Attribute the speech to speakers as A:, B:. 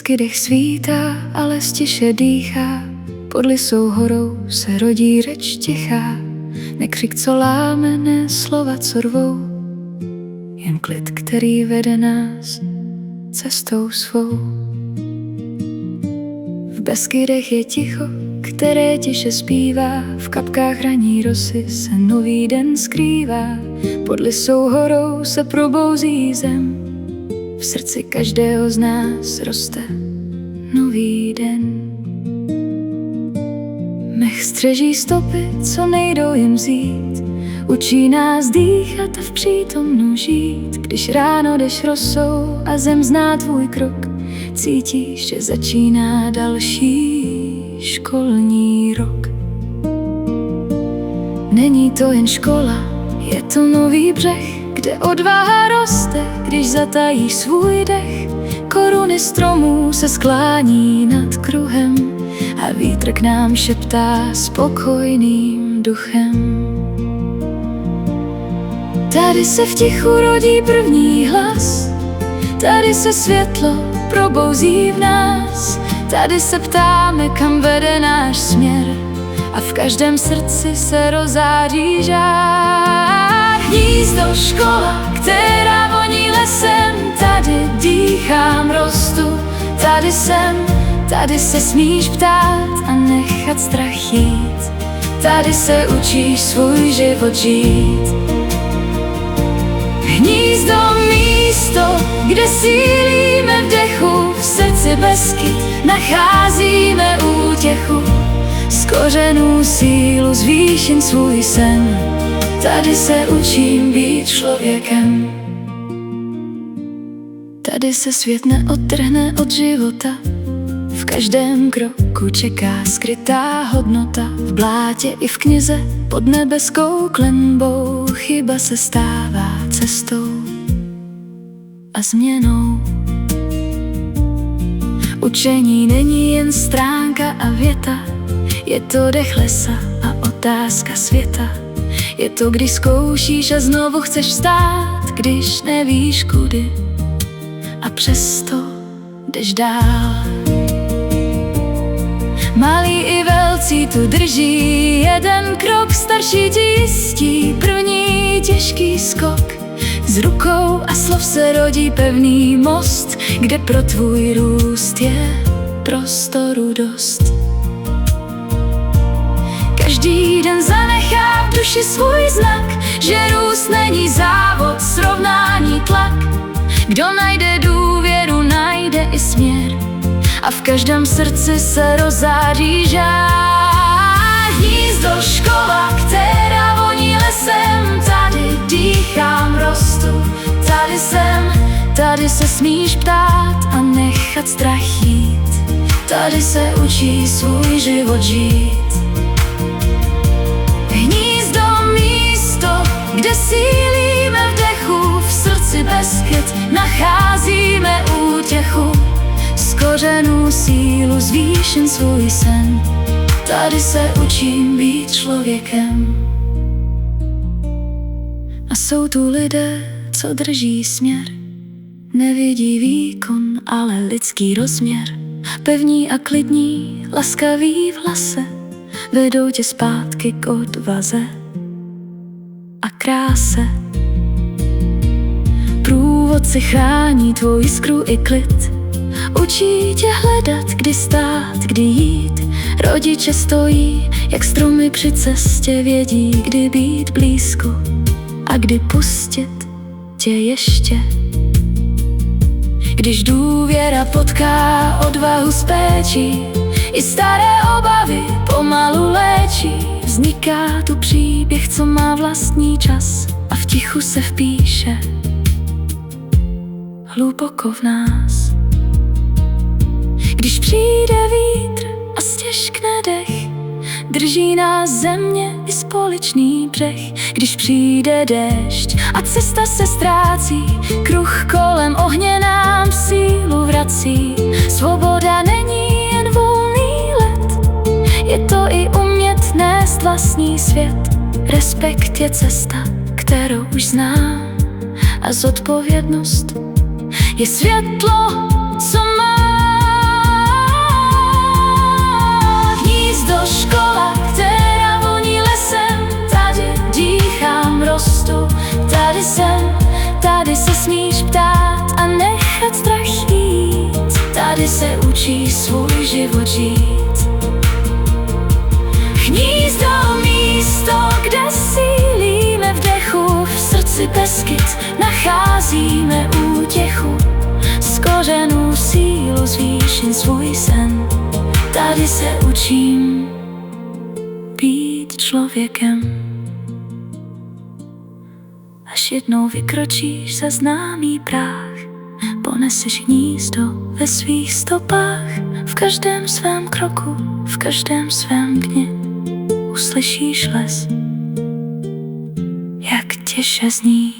A: Beskydech svítá, ale stiše dýchá, pod Lisou horou se rodí řeč tichá. Nekřik, co láme, ne slova, co rvou, jen klid, který vede nás cestou svou. V Beskydech je ticho, které tiše zpívá, v kapkách raní rosy se nový den skrývá. Pod Lisou horou se probouzí zem, v srdci každého z nás roste nový den. Mech střeží stopy, co nejdou jim vzít, učí nás dýchat a v přítomnu žít. Když ráno jdeš rosou a zem zná tvůj krok, cítíš, že začíná další školní rok. Není to jen škola, je to nový břeh, kde odvaha roste, když zatajíš svůj dech. Koruny stromů se sklání nad kruhem a vítr k nám šeptá spokojným duchem. Tady se v tichu rodí první hlas, tady se světlo probouzí v nás. Tady se ptáme, kam vede náš směr, a v každém srdci se rozáří žár. Hnízdo, škola, která voní lesem, tady dýchám, rostu, tady jsem. Tady se smíš ptát a nechat strach jít, tady se učíš svůj život žít. Hnízdo, místo, kde sílíme v dechu, v srdci Beskyd nacházíme útěchu. Z kořenů sílu, z výšin svůj sen, tady se učím být člověkem. Tady se svět neodtrhne od života, v každém kroku čeká skrytá hodnota. V blátě i v knize pod nebeskou klenbou chyba se stává cestou a změnou. Učení není jen stránka a věta, je to dech lesa a otázka světa. Je to, když zkoušíš a znovu chceš vstát, když nevíš kudy a přesto jdeš dál. Malí i velcí tu drží jeden krok, starší ti jistí první těžký skok. S rukou a slov se rodí pevný most, kde pro tvůj růst je prostoru dost. Každý den zanechá v duši svůj znak, že růst není závod, srovnání tlak. Kdo najde důvěru, najde i směr, a v každém srdci se rozáří žár. Hnízdo, škola, která voní lesem, tady dýchám, rostu, tady jsem. Tady se smíš ptát a nechat strach jít, tady se učí svůj život žít. Hnízdo, místo, kde sílíme v dechu, v srdci Beskyd nacházíme útěchu. Z kořenů sílu, z výšin svůj sen, tady se učím být člověkem. A jsou tu lidé, co drží směr, nevidí výkon, ale lidský rozměr. Pevní a klidní, laskaví v hlase, vedou tě zpátky k odvaze a kráse. Průvodci chrání tvou jiskru i klid, učí tě hledat, kdy stát, kdy jít. Rodiče stojí, jak stromy při cestě, vědí, kdy být blízko a kdy pustit tě ještě. Když důvěra potká odvahu s péčí, i staré obavy pomalu léčí. Vzniká tu příběh, co má vlastní čas a v tichu se vpíše hluboko v nás. Když přijde vítr a stěžkne dech, drží nás země i společný břeh. Když přijde déšť a cesta se ztrácí, kruh kolem ohně nám sílu vrací. Svoboda není jen volný let, je to i umět nést vlastní svět. Respekt je cesta, kterou už znám, a zodpovědnost je světlo, co mám. učí svůj život žít. Hnízdo, místo, kde sílíme v dechu, v srdci Beskyt nacházíme útěchu. Z kořenů sílu zvýším svůj sen, tady se učím být člověkem. Až jednou vykročíš za známý práh, poneseš hnízdo ve svých stopách. V každém svém kroku, v každém svém dně uslyšíš les, jak těše zní.